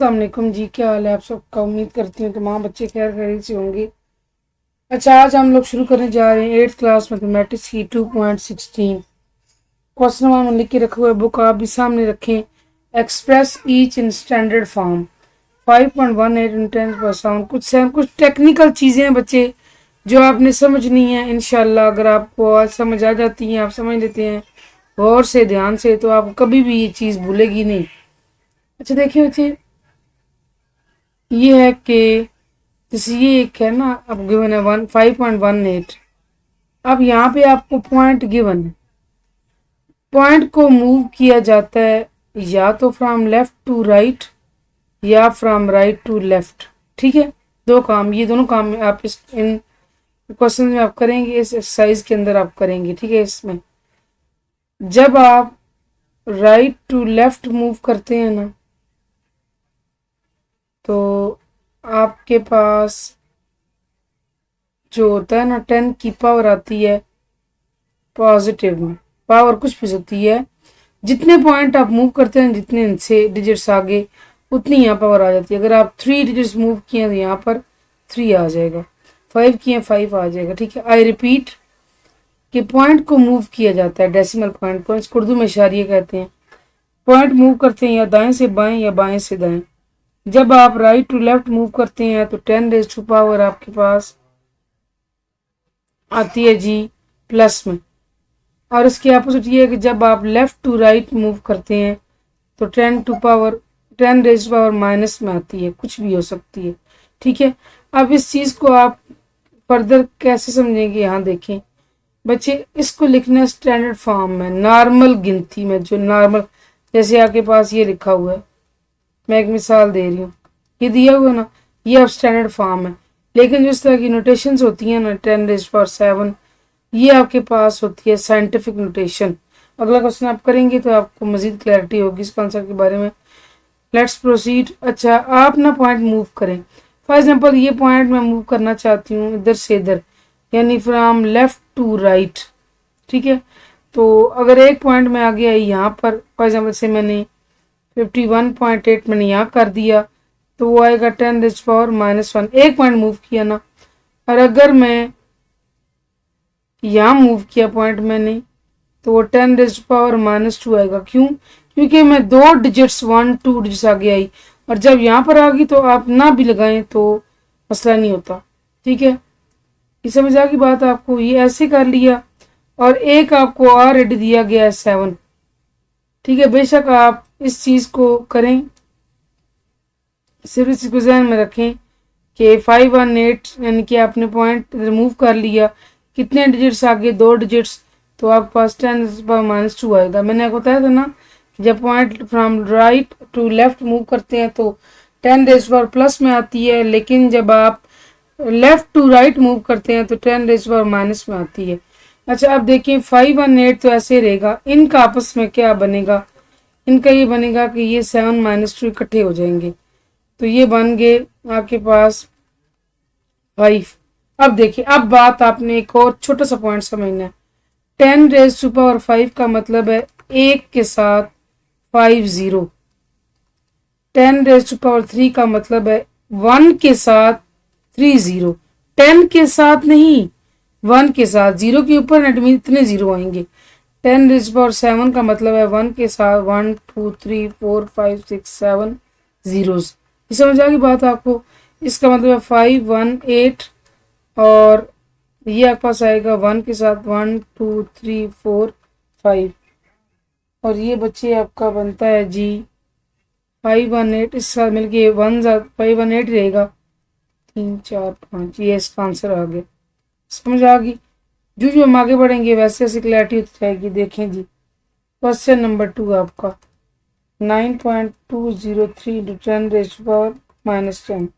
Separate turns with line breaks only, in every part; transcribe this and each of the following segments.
अस्सलामुअलैकुम जी, क्या हाल है आप सबका। उम्मीद करती हूँ तमाम बच्चे खैर खैरियत से होंगे। अच्छा, आज हम लोग शुरू करने जा रहे हैं 8th क्लास मैथमेटिक्स की 2.16। क्वेश्चन नंबर लिख के रखा हुआ है, बुक आप भी सामने रखें। Express each in standard form 5.18 इन 10 पर साउंड। कुछ टेक्निकल चीज़ें हैं बच्चे जो आपने समझनी है। इंशाल्लाह अगर आपको आज समझ आ जाती हैं, आप समझ लेते हैं गौर से ध्यान से, तो आप कभी भी ये चीज़ भूलेगी नहीं। अच्छा देखिए बच्चे, ये है कि जैसे ये एक है ना, अब गिवन है 5.18। अब यहाँ पे आपको पॉइंट गिवन है। पॉइंट को मूव किया जाता है या तो फ्रॉम लेफ्ट टू राइट या फ्रॉम राइट टू लेफ्ट। ठीक है, दो काम, ये दोनों काम में आप इस इन क्वेश्चन में आप करेंगे, इस एक्सरसाइज के अंदर आप करेंगे। ठीक है, इसमें जब आप राइट टू लेफ्ट मूव करते हैं ना, तो आपके पास जो होता है ना 10 की पावर आती है पॉजिटिव में। पावर कुछ भी होती है, जितने पॉइंट आप मूव करते हैं, जितने इनसे डिजिट्स आगे, उतनी यहाँ पावर आ जाती है। अगर आप 3 डिजिट्स मूव किए तो यहाँ पर 3 आ जाएगा, 5 किए 5 आ जाएगा। ठीक है, आई रिपीट कि पॉइंट को मूव किया जाता है, डेसिमल पॉइंट को, इसको उर्दू में इशारिया कहते हैं। पॉइंट मूव करते हैं या दाएं से बाएं या बाएं से दाएं। जब आप राइट टू लेफ्ट मूव करते हैं तो 10 रेज़ टू पावर आपके पास आती है जी प्लस में। और इसके अपोजिट ये है कि जब आप लेफ्ट टू राइट मूव करते हैं तो 10 रेज़ टू पावर माइनस में आती है, कुछ भी हो सकती है। ठीक है, अब इस चीज़ को आप फर्दर कैसे समझेंगे, यहाँ देखें बच्चे, इसको लिखना है स्टैंडर्ड फॉर्म में, नॉर्मल गिनती में। जो नॉर्मल, जैसे आपके पास ये लिखा हुआ है, मैं एक मिसाल दे रही हूँ, ये दिया हुआ ना, ये अब स्टैंडर्ड फॉर्म है। लेकिन जो इस तरह की नोटेशंस होती हैं ना, 10 रेज़ टू पावर 7, ये आपके पास होती है साइंटिफिक नोटेशन। अगला क्वेश्चन आप करेंगे तो आपको मजीद क्लैरिटी होगी इस कॉन्सेप्ट के बारे में। Let's proceed. अच्छा, आप ना पॉइंट मूव करें। फॉर एग्जांपल ये पॉइंट मैं मूव करना चाहती हूँ इधर से इधर, यानी फ्रॉम लेफ्ट टू राइट। ठीक है, तो अगर एक पॉइंट में आगे आई यहाँ पर, फॉर एग्जाम्पल से मैंने 51.8 मैंने यहाँ कर दिया, तो वो आएगा 10 रेज़ टू पावर -1। एक पॉइंट मूव किया ना। और अगर मैं यहाँ मूव किया पॉइंट मैंने, तो वो 10 रेज़ टू पावर -2 आएगा। क्यों? क्योंकि मैं 2 डिजिट्स 1 2 डिजिट्स आगे आई, और जब यहाँ पर आ गई तो आप ना भी लगाएं तो मसला नहीं होता। ठीक है, ये समझ आ गई बात आपको। ये ऐसे कर लिया, और एक आपको ऑलरेडी दिया गया है 7। ठीक है, बेशक आप इस चीज़ को करें, सिर्फ इसको ध्यान में रखें कि 518 यानी कि आपने पॉइंट रिमूव कर लिया, कितने डिजिट्स आगे, 2 डिजिट्स, तो आपके पास 10 -2 आएगा। मैंने आपको बताया था ना, जब point from right to left move करते हैं तो 10 रेज़ टू पावर प्लस में आती है, लेकिन जब आप लेफ्ट टू राइट मूव करते हैं तो 10 रेज़ टू पावर माइनस में आती है। अच्छा, अब देखिए 518 तो ऐसे रहेगा, इनका आपस में क्या बनेगा, इनका ये बनेगा कि ये 7 -2 इकट्ठे हो जाएंगे, तो ये बन गए आपके पास 5। अब देखिए, अब बात आपने एक और छोटा सा पॉइंट समझना है। 10 रेज़ टू पावर 5 का मतलब है एक के साथ 5 0। 10 रेज़ टू पावर 3 का मतलब है 1 के साथ 3 0। 10 के साथ नहीं, 1 के साथ, 0 के ऊपर नेट में इतने 0 आएंगे। 10 रेज़ टू पावर 7 का मतलब है 1 के साथ 1 2 3 4 5 6 7 जीरोस। ये समझ आ गई बात आपको। इसका मतलब है 5 1 8, और ये आपके पास आएगा 1 के साथ 1 2 3 4 5, और ये बच्चे आपका बनता है जी 518। इसके साथ मिलके 518 रहेगा, 3 4 5, ये इसका आंसर आ गया। समझ आ गई। जो जो हम आगे बढ़ेंगे वैसे वैसे क्लैरिटी होती जाएगी। देखें जी, क्वेश्चन नंबर 2 आपका 9.203 इंटू 10 रेज़ टू पावर -10।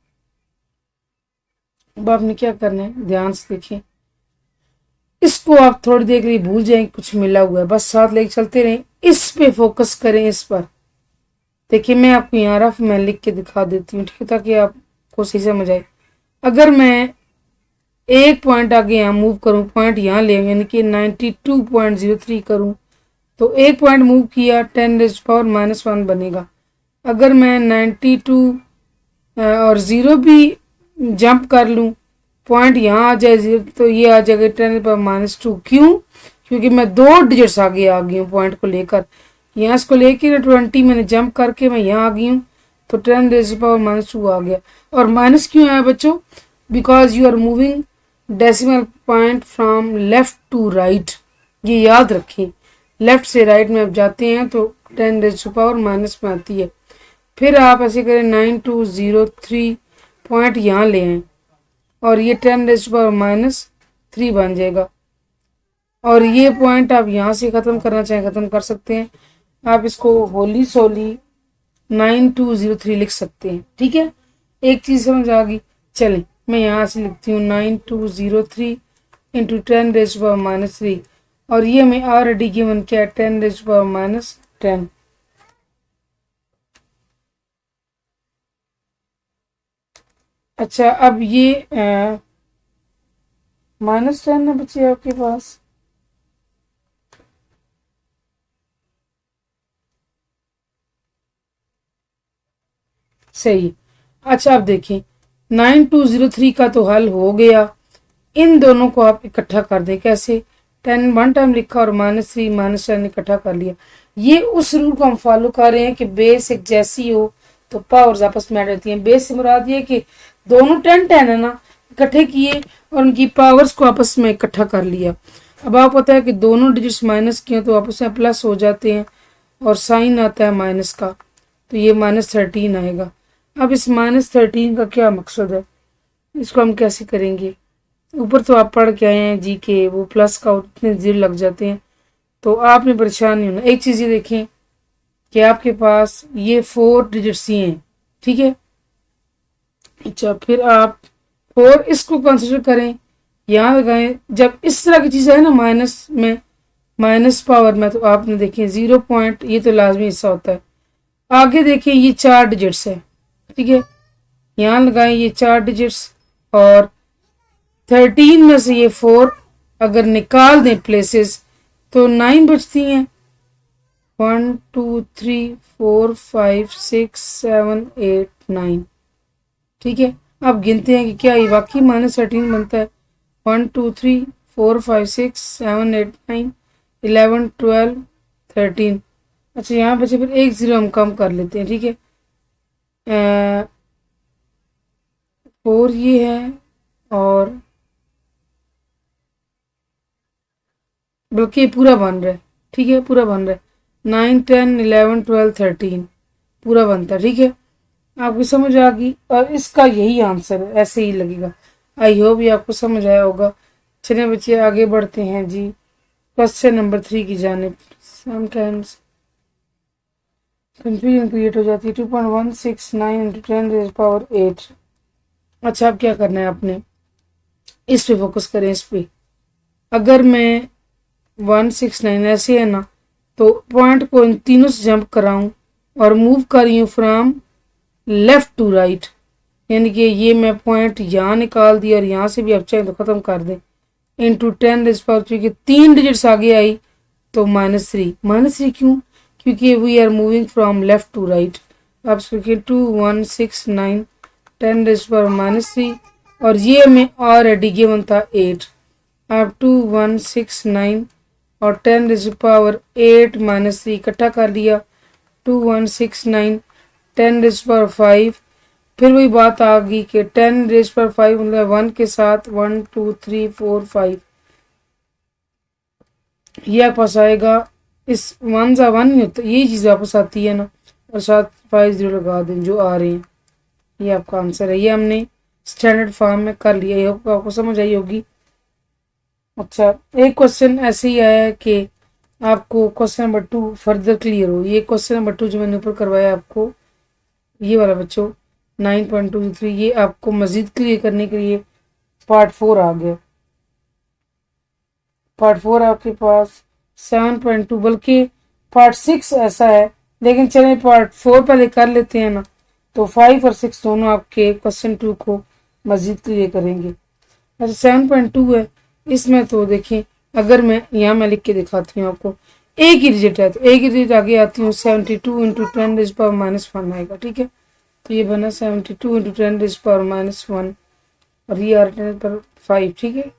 अब आपने क्या करना है, ध्यान से देखें। इसको आप थोड़ी देर के लिए भूल जाएं, कुछ मिला हुआ है, बस साथ लेके चलते रहें, इस पे फोकस करें, इस पर। देखिए, मैं आपको यहाँ रफ में लिख के दिखा देती हूँ, ठीक है, ताकि आपको सही समझ आए। अगर मैं एक पॉइंट आगे यहाँ मूव करूँ, पॉइंट यहाँ ले, यानी कि 92.03 करूँ, तो एक पॉइंट मूव किया 10 रेज़ टू पावर -1 बनेगा। अगर मैं 92 और 0 भी जंप कर लूँ, पॉइंट यहाँ आ जाए 0, तो ये आ जाएगा 10⁻²। क्यों? क्योंकि मैं 2 डिजिट्स आगे आ गई हूँ पॉइंट को लेकर। यहाँ इसको लेकर 20 मैंने जंप करके मैं यहाँ आ गई हूँ, तो 10⁻² आ गया। और माइनस क्यों आया बच्चों? Because you are moving decimal point from left to right. ये याद रखें, लेफ्ट से राइट में आप जाते हैं तो 10⁻⁻ में आती है। फिर आप ऐसे करें 9203 पॉइंट यहाँ ले आए और ये 10⁻³ बन जाएगा। और ये पॉइंट आप यहाँ से ख़त्म करना चाहें ख़त्म कर सकते हैं। आप इसको होली सोली 9203 लिख सकते हैं। ठीक है, एक चीज़ समझ आ गई। चलें, मैं यहाँ से लिखती हूँ 9203 इंटू 10⁻³ और ये मैं ऑलरेडी गिवन क्या 10⁻10। अच्छा, अब ये -10 है बच्चे आपके पास। सही। अच्छा, अब देखें 9203 का तो हल हो गया। इन दोनों को आप इकट्ठा कर दें। कैसे? 10 वन टाइम लिखा और -3 -10 इकट्ठा कर लिया। ये उस रूल को हम फॉलो कर रहे हैं कि बेस एक जैसी हो तो पावर्स आपस में ऐड रहती हैं। बेस से मुराद ये कि दोनों 10 है ना, इकट्ठे किए और उनकी पावर्स को आपस में इकट्ठा कर लिया। अब आपको पता है कि दोनों डिजिट्स माइनस किए तो आपस में प्लस हो जाते हैं और साइन आता है माइनस का, तो ये -13 आएगा। अब इस -13 का क्या मकसद है, इसको हम कैसे करेंगे? ऊपर तो आप पढ़ के आए हैं जी के वो प्लस का उतने जीरो लग जाते हैं, तो आपने परेशान नहीं होना। एक चीज़ ये देखें कि आपके पास ये 4 डिजिट्स ही हैं। ठीक है, अच्छा, फिर आप 4 इसको कंसिडर करें, यहाँ लगाएं। जब इस तरह की चीज़ है ना माइनस में, माइनस पावर में, तो आपने देखें 0 पॉइंट, ये तो लाजमी हिस्सा होता है। आगे देखें ये 4 डिजिट्स है। ठीक है, यहाँ लगाएं ये 4 डिजिट्स और 13 में से ये 4 अगर निकाल दें प्लेसेस तो 9 बचती हैं। 1 2 3 4 5 6 7 8 9। ठीक है, अब गिनते हैं कि क्या ये वाकई -13 बनता है। 1 2 3 4 5 6 7 8 9 11 12 13। अच्छा, यहाँ बचे फिर एक 0 हम कम कर लेते हैं। ठीक है, 4 ये है और बल्कि पूरा बन रहा है। ठीक है, पूरा बन रहा है। 9 10 11 12 13 पूरा बनता है। ठीक है, आपको समझ आ गई और इसका यही आंसर है, ऐसे ही लगेगा। आई होप ये आपको समझ आया होगा। चलिए बच्चे आगे बढ़ते हैं जी क्वेश्चन नंबर 3 की जानिब। समटाइम्स कंफ्यूजन क्रिएट हो जाती है। 2.169 इंटू 10⁻8। अच्छा, अब क्या करना है आपने, इस पे फोकस करें। इस पे अगर मैं 169 ऐसे है ना, तो पॉइंट को इन तीनों से जंप कराऊं और मूव कर रही हूँ फ्रॉम लेफ्ट टू राइट, यानी कि ये मैं पॉइंट यहाँ निकाल दिया और यहाँ से भी आप चाहें तो ख़त्म कर दें। इंटू 10⁻, क्योंकि 3 डिजिट्स आगे आई तो -3। -3 क्यों? क्योंकि we are moving from left to right. आप सोचिए 2169 10⁻³ और ये में ऑलरेडी गिवन था 8। आप 2169 और 10⁻8 -3 इकट्ठा कर लिया। 2169 10⁻5। फिर वही बात आ गई कि 10⁻5 मतलब 1 के साथ 1 2 3 4 5 ये पास आएगा। इस 1 सा 1 नहीं होता, यही चीज़ वापस आती है ना, और साथ 5 0 लगा दें जो आ रहे हैं। ये आपका आंसर है। ये हमने स्टैंडर्ड फॉर्म में कर लिया। ये आपको समझ आई होगी। अच्छा, एक क्वेश्चन ऐसे ही आया है कि आपको क्वेश्चन नंबर 2 फर्दर क्लियर हो। ये क्वेश्चन नंबर 2 जो मैंने ऊपर करवाया आपको, ये वाला बच्चों 9.23, ये आपको मजीद क्लियर करने के लिए पार्ट 4 आ गया। पार्ट 4 आपके पास 7.2, बल्कि पार्ट 6 ऐसा है, लेकिन चलिए पार्ट 4 पहले कर लेते हैं ना, तो 5 और 6 दोनों आपके क्वेश्चन 2 को मजीद क्लियर करेंगे। अच्छा, 7.2 है, इसमें तो देखें, अगर मैं यहाँ मैं लिख के दिखाती हूँ आपको। एक ही डिजिट है तो एक ही डिजिट आगे आती हूँ 72 इंटू 10 रेज़ पावर -1 आएगा। ठीक है, तो ये बना 72 इंटू 10 रेज़ पावर -1 और ये आ रहा पर 5। ठीक है,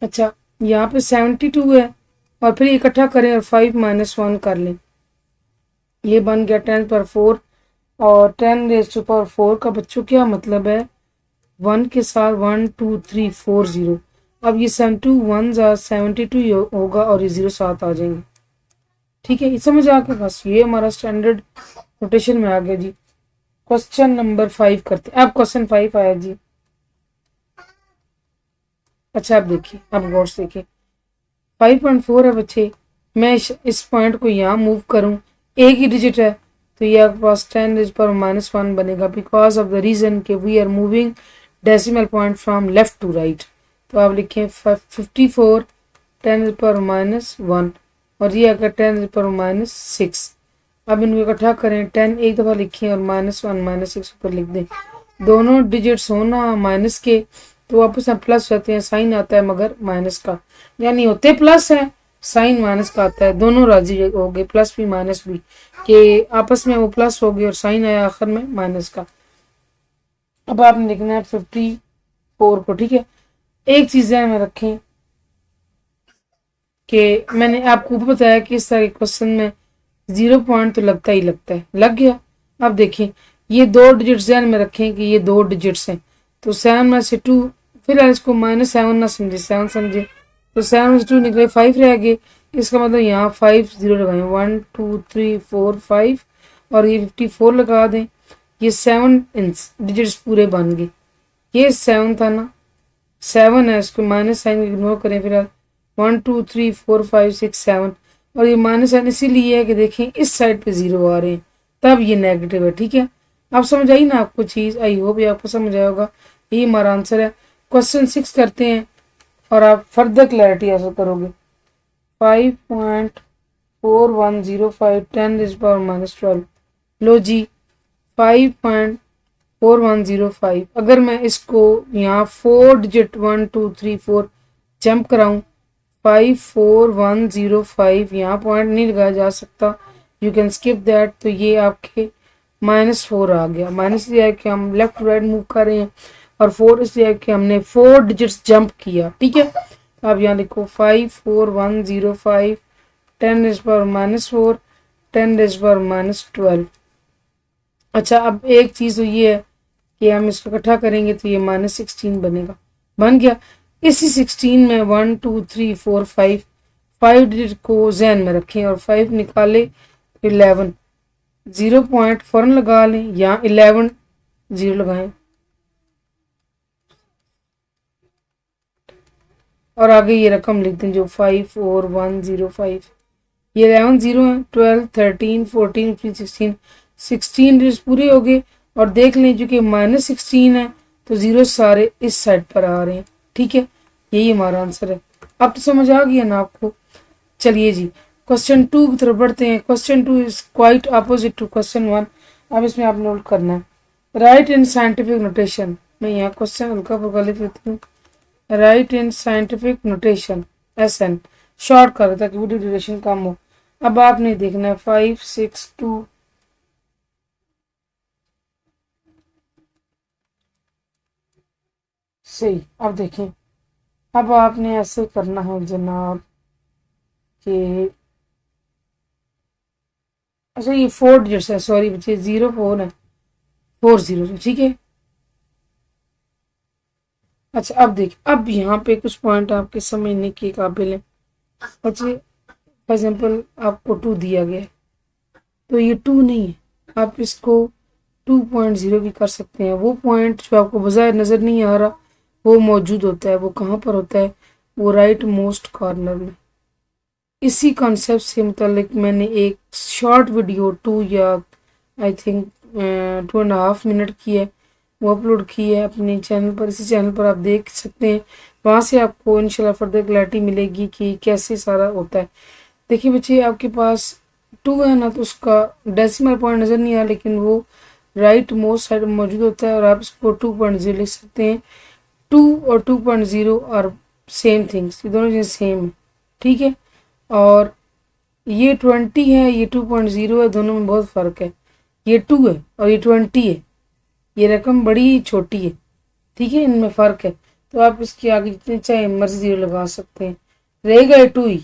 अच्छा यहाँ पे 72 है और फिर इकट्ठा करें और 5 -1 कर लें, ये बन गया 10^4 और 10^4 का बच्चों क्या मतलब है, 1 के साथ 1 2 3 4 0। अब ये 72 1 72 होगा और ये 0 साथ आ जाएंगे। ठीक है, ये समझ आ गया, बस ये हमारा स्टैंडर्ड नोटेशन में आ गया जी। क्वेश्चन नंबर 5 करते हैं। अब क्वेश्चन 5 आया जी। अच्छा आप देखिए, अब गौर से देखिए 5.4 है बच्चे, मैं इस पॉइंट को यहाँ मूव करूँ, एक ही डिजिट है तो ये आपके पास 10 रेज़ पावर -1 बनेगा बिकॉज ऑफ द रीजन के we are moving decimal point from left to right. तो आप लिखें 54 10 रेज़ पावर -1 और ये आकर 10 रेज़ पावर -6। अब इनको इकट्ठा करें, 10 एक दफ़ा लिखें और -1 -6 ऊपर लिख दें। दोनों डिजिट्स हो ना माइनस के तो आपस में प्लस होते हैं, साइन आता है मगर माइनस का, यानी होते प्लस है साइन माइनस का आता है, दोनों राजी हो गए प्लस भी माइनस भी कि आपस में वो प्लस हो गए और साइन आया आखिर में माइनस का। अब आपने लिखना है 54 को। ठीक है, एक चीज ध्यान में रखें कि मैंने आपको बताया कि इस तरह के क्वेश्चन में 0 पॉइंट तो लगता ही लगता है, लग गया। अब देखें ये दो डिजिट्स ध्यान में रखें कि ये दो डिजिट्स हैं तो 7 में से 2, फिलहाल इसको -7 ना समझे 7 समझे, तो 7 में से 2 निकले 5 रह गए, इसका मतलब यहाँ 5 0 लगाएं, 1 2 3 4 5 और ये 54 लगा दें। ये 7 इंच डिजिट्स पूरे बन गए, ये 7 था ना, 7 है, इसको माइनस साइन इग्नोर करें, फिलहाल 1 2 3 4 5 6 7 और ये माइनस साइन इसीलिए है कि देखें इस साइड पे 0 आ रहे हैं तब ये नेगेटिव है। ठीक है, आप समझ आई ना आपको चीज़, आई होप ये आपको समझ आया होगा। ये हमारा आंसर है। क्वेश्चन 6 करते हैं और आप फर्दर क्लैरिटी हासिल करोगे। 5.4105 10 रेज़ पावर -12। लो जी 5.4105, अगर मैं इसको यहाँ 4 डिजिट 1 2 3 4 जंप कराऊँ 54105, यहाँ पॉइंट नहीं लगाया जा सकता, यू कैन स्किप दैट, तो ये आपके -4 आ गया। माइनस ये है कि हम लेफ्ट टू राइट मूव कर रहे हैं और 4 इसलिए है कि हमने 4 डिजिट्स जंप किया। ठीक है, अब यहाँ लिखो 54105 10 रेज़ पावर -4 10 रेज़ पावर -12। अच्छा अब एक चीज़ तो ये है कि हम इसको इकट्ठा करेंगे तो ये -16 बनेगा, बन गया। इसी 16 में 1 2 3 4 5 डिजिट को जहन में रखें और 5 निकाले 11, 0 पॉइंट फौरन लगा लें, यहाँ 11 0 लगाएं और आगे ये रकम लिख दें जो 54105। ये 11 0 है, 12 13 14 15 16 डिजिट पूरे हो गए और देख लें जो कि -16 है तो 0 सारे इस साइड पर आ रहे हैं। ठीक है, यही हमारा आंसर है। अब तो समझ आ गया ना आपको। चलिए जी क्वेश्चन 2 की तरफ बढ़ते हैं। Question 2 is quite opposite to question 1। अब इसमें आप नोट करना है, राइट इन साइंटिफिक नोटेशन। मैं यहाँ क्वेश्चन हल्का फुल्का लिख लेती हूँ, right in scientific notation SN, short कर ताकि वीडियो ड्यूरेशन कम हो। अब आपने देखना है 5 6 2 सही। अब देखें, अब आपने ऐसे करना है जनाब कि अच्छा ये 4 डिजिट्स है, सॉरी बच्चे 0 4 है, 4 0। ठीक है, अच्छा अब देख, अब यहाँ पे कुछ पॉइंट आपके समझने के काबिल है बच्चे। फॉर एग्जाम्पल आपको 2 दिया गया है तो ये 2 नहीं है, आप इसको 2.0 भी कर सकते हैं। वो पॉइंट जो आपको बजाय नज़र नहीं आ रहा वो मौजूद होता है, वो कहाँ पर होता है, वो राइट मोस्ट कॉर्नर में। इसी कॉन्सेप्ट से मुतालिक मैंने एक शॉर्ट वीडियो 2 या आई थिंक 2.5 मिनट की है, वो अपलोड की है अपने चैनल पर। इसी चैनल पर आप देख सकते हैं, वहाँ से आपको इंशाल्लाह फर्दर क्लैरिटी मिलेगी कि कैसे सारा होता है। देखिए बच्चे आपके पास 2 है ना तो उसका डेसिमल पॉइंट नज़र नहीं आया लेकिन वो राइट मोस्ट साइड में मौजूद होता है और आप इसको 2.0 लिख सकते हैं। और 2.0 और सेम थिंग्स, ये दोनों चीज़ें सेम है, ठीक है। और ये 20 है, ये 2.0 है, दोनों में बहुत फ़र्क है। ये 2 है और ये 20 है, ये रकम बड़ी छोटी है, ठीक है, इनमें फ़र्क है। तो आप इसके आगे जितने चाहे मर्जी जीरो लगा सकते हैं, रहेगा ये 2 ही।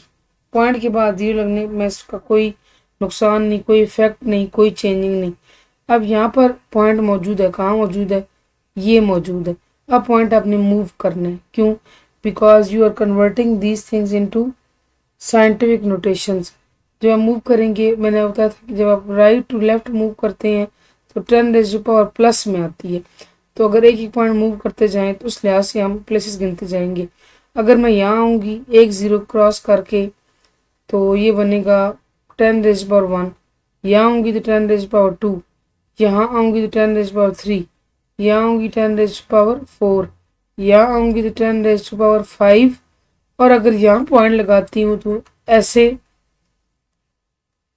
पॉइंट के बाद जीरो लगने में इसका कोई नुकसान नहीं, कोई इफेक्ट नहीं, कोई चेंजिंग नहीं। अब यहाँ पर पॉइंट मौजूद है, कहाँ मौजूद है, ये मौजूद है। अब पॉइंट आपने मूव करना है, क्यों? Because you are converting these things into scientific notations. जब आप मूव करेंगे, मैंने बताया था कि जब आप राइट टू लेफ्ट मूव करते हैं तो 10 रेज़ टू पावर प्लस में आती है। तो अगर एक एक पॉइंट मूव करते जाएं तो उस लिहाज से हम प्लेसेस गिनते जाएंगे। अगर मैं यहाँ आऊँगी एक ज़ीरो क्रॉस करके तो ये बनेगा 10 रेज़ टू पावर 1, यहाँ आऊँगी तो 10 रेज़ टू पावर 2, यहाँ आऊँगी तो 10 रेज़ टू पावर 3, यहाँ आऊँगी 10 रेज़ टू पावर 4, यहाँ आऊँगी तो 10 रेज़ टू पावर 5, और अगर यहाँ पॉइंट लगाती हूँ तो ऐसे,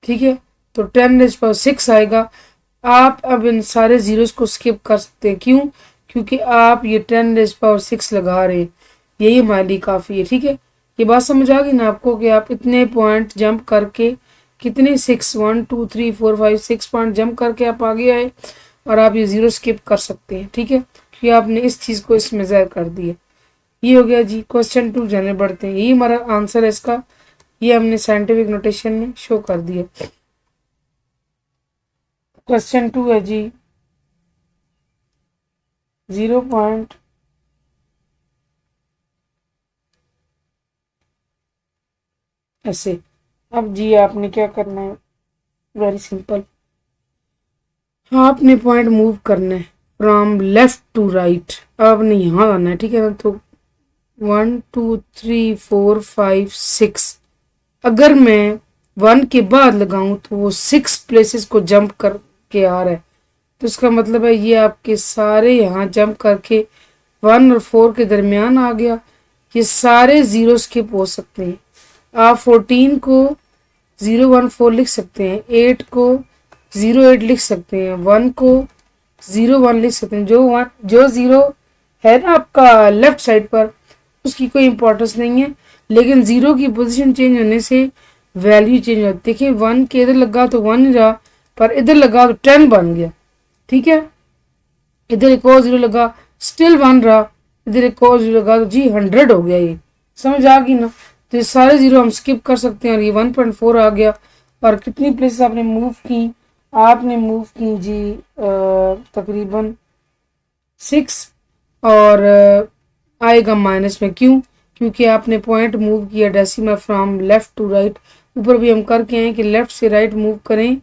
ठीक है, तो 10 रेज़ टू पावर 6 आएगा। आप अब इन सारे जीरोस को स्किप कर सकते हैं, क्यों? क्योंकि आप ये 10 रेज़ टू पावर 6 लगा रहे हैं, यही हमारे लिए काफ़ी है, ठीक है। ये बात समझ आ गई ना आपको कि आप इतने पॉइंट जंप करके, कितने 6, 1 2 3 4 5 6 पॉइंट जंप करके आप आगे आए और आप ये ज़ीरो स्किप कर सकते हैं, ठीक है, क्योंकि आपने इस चीज़ को इसमें ज़ाहिर कर दिया। ये हो गया जी। क्वेश्चन 2 जाने बढ़ते हैं, यही हमारा आंसर है इसका, ये हमने साइंटिफिक नोटेशन में शो कर दिया। क्वेश्चन 2 है जी 0 पॉइंट ऐसे। अब जी आपने क्या करना है, वेरी सिंपल, आपने पॉइंट मूव करना है फ्रॉम लेफ्ट टू राइट। आपने यहाँ आना है, ठीक है ना। तो 1 2 3 4 5 6, अगर मैं 1 के बाद लगाऊं तो वो 6 प्लेसेस को जंप करके आ रहा है, तो इसका मतलब है ये आपके सारे यहाँ जंप करके 1 और 4 के दरमियान आ गया। ये सारे जीरो स्किप हो सकते हैं। आप 14 को 014 लिख सकते हैं, 8 को 08 लिख सकते हैं, 1 को 01 लिख सकते हैं। जो जीरो है ना आपका लेफ्ट साइड पर, उसकी कोई इंपॉर्टेंस नहीं है, लेकिन जीरो की पोजीशन चेंज होने से वैल्यू चेंज होती है। देखिए 1 के इधर लगा तो 1 रहा, पर इधर लगा तो 10 बन गया, ठीक है। इधर एक और जीरो लगा, स्टिल 1 रहा, इधर एक और जीरो लगा तो जी 100 हो गया। ये समझ आ गई ना। तो ये सारे जीरो हम स्किप कर सकते हैं और ये 1.4 आ गया। और कितनी प्लेसेस आपने मूव की? आपने मूव की जी तकरीबन 6, और आएगा माइनस में, क्यों? क्योंकि आपने पॉइंट मूव किया decimal from left to right. ऊपर भी हम करके आए कि लेफ्ट से राइट मूव करें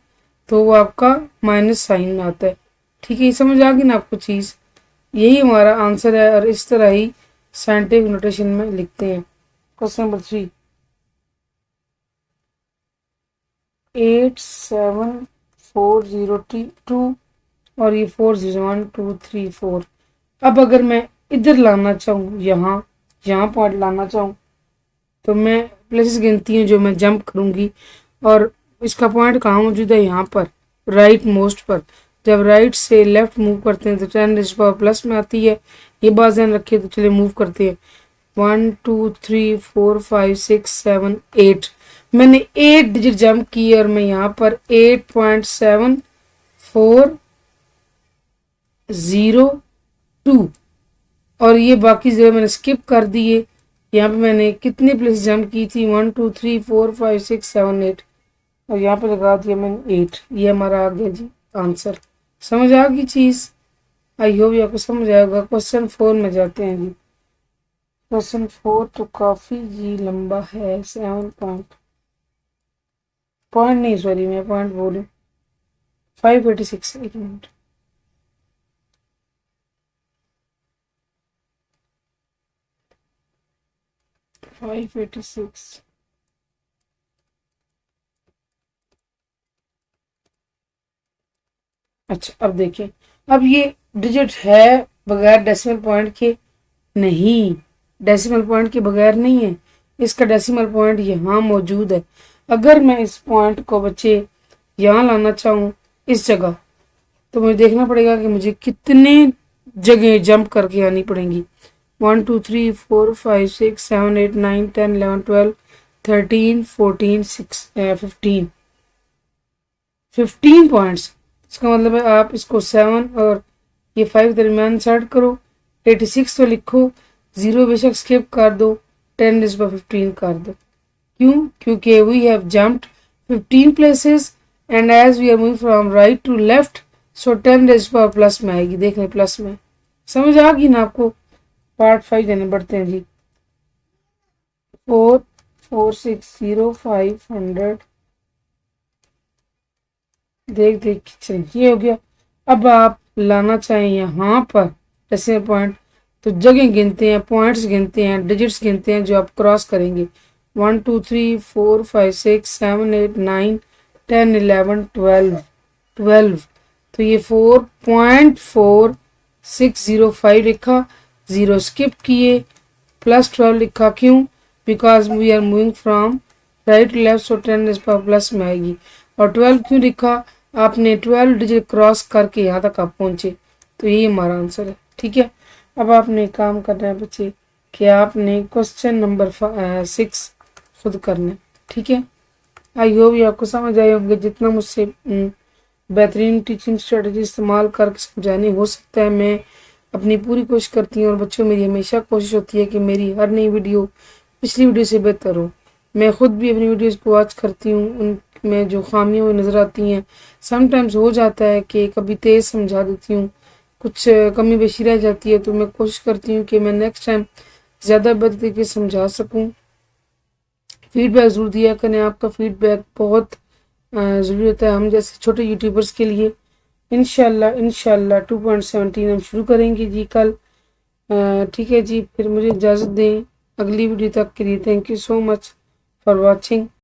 तो वो आपका माइनस साइन आता है, ठीक है। ये समझ आ गई ना आपको चीज़, यही हमारा आंसर है और इस तरह ही साइंटिफिक नोटेशन में लिखते हैं। क्वेश्चन नंबर 3, 87402 और ये 401 2 3 4। अब अगर मैं इधर लाना चाहूँ, यहाँ पॉइंट लाना चाहूँ, तो मैं प्लेसेस गिनती हूँ जो मैं जंप करूँगी, और इसका पॉइंट कहाँ मौजूद है? यहाँ पर, राइट मोस्ट पर। जब राइट से लेफ्ट मूव करते हैं तो 10 रेज़ पावर प्लस में आती है, ये बात ध्यान रखिए। तो चलिए मूव करते हैं, 1 2 3 4 5 6 7 8। मैंने 8 डिजिट जंप की और मैं यहाँ पर 8.7402, और ये बाकी जीरो मैंने स्किप कर दिए। यहाँ पे मैंने कितने प्लेस जंप की थी? 1 2 3 4 5 6 7 8, और यहाँ पे लगा दिया मैंने 8। ये हमारा आ गया जी आंसर। समझ आ गई चीज़? आई होप आपको समझ आएगा। क्वेश्चन 4 में जाते हैं जी। क्वेश्चन 4 तो काफ़ी जी लंबा है, 7 पॉइंट नहीं, सॉरी मैं पॉइंट बोलूँ, 586। एक मिनट, 586। अच्छा अब देखिए, अब ये डिजिट है बगैर डेसिमल पॉइंट के? नहीं, डेसिमल पॉइंट के बगैर नहीं है, इसका डेसिमल पॉइंट यहाँ मौजूद है। अगर मैं इस पॉइंट को बच्चे यहाँ लाना चाहूँ इस जगह, तो मुझे देखना पड़ेगा कि मुझे कितने जगह जंप करके आनी पड़ेंगी। 1 2 3 4 5 6 7 8 9 10 11 12 13 14 15 15 पॉइंट्स। इसका मतलब है आप इसको 7 और ये 5 दरमियान सेट करो। 86 तो लिखो, 0 बेशक स्किप कर दो, 10 रेज़ पावर 15 कर दो। क्यों? क्योंकि we have jumped 15 places and as we are moving from right to left, so 10 raise power plus में आएगी। देख लें प्लस में, समझ आ गई ना आपको। पार्ट 5 जाने बढ़ते हैं जी। 4 4 6 0 500 देख देख चलिए ये हो गया। अब आप लाना चाहें यहाँ पर डेसिमल पॉइंट, तो जगह गिनते हैं, पॉइंट्स गिनते हैं, डिजिट्स गिनते हैं जो आप क्रॉस करेंगे। 1 2 3 4 5 6 7 8 9 10 11 12। तो ये 4.4605 लिखा, 0 स्किप किए, प्लस 12 लिखा। क्यों? Because we are moving from right to left, so 10 raise power plus में आएगी। और 12 क्यों लिखा? आपने 12 डिजिट क्रॉस करके यहाँ तक आप पहुँचे, तो यही हमारा आंसर है। ठीक है, अब आपने एक काम करना है बच्चे कि आपने क्वेश्चन नंबर 6 खुद करना है। ठीक है, आई होप ये आपको समझ आए होंगे। जितना मुझसे बेहतरीन टीचिंग स्ट्रेटजी इस्तेमाल करके समझाने हो सकता है, मैं अपनी पूरी कोशिश करती हूँ। और बच्चों, मेरी हमेशा कोशिश होती है कि मेरी हर नई वीडियो पिछली वीडियो से बेहतर हो। मैं खुद भी अपनी वीडियोज़ को वॉच करती हूँ, उनमें जो खामियाँ हुई नज़र आती हैं, समटाइम्स हो जाता है कि कभी तेज़ समझा देती हूँ, कुछ कमी बेशी रह जाती है, तो मैं कोशिश करती हूँ कि मैं नेक्स्ट टाइम ज़्यादा बेहतर तरीके से समझा सकूँ। फीडबैक ज़रूर दिया करें, आपका फीडबैक बहुत ज़रूरी होता है हम जैसे छोटे यूट्यूबर्स के लिए। इंशाल्लाह 2.17 हम शुरू करेंगे जी कल। ठीक है जी, फिर मुझे इजाज़त दें अगली वीडियो तक के लिए। Thank you so much for watching.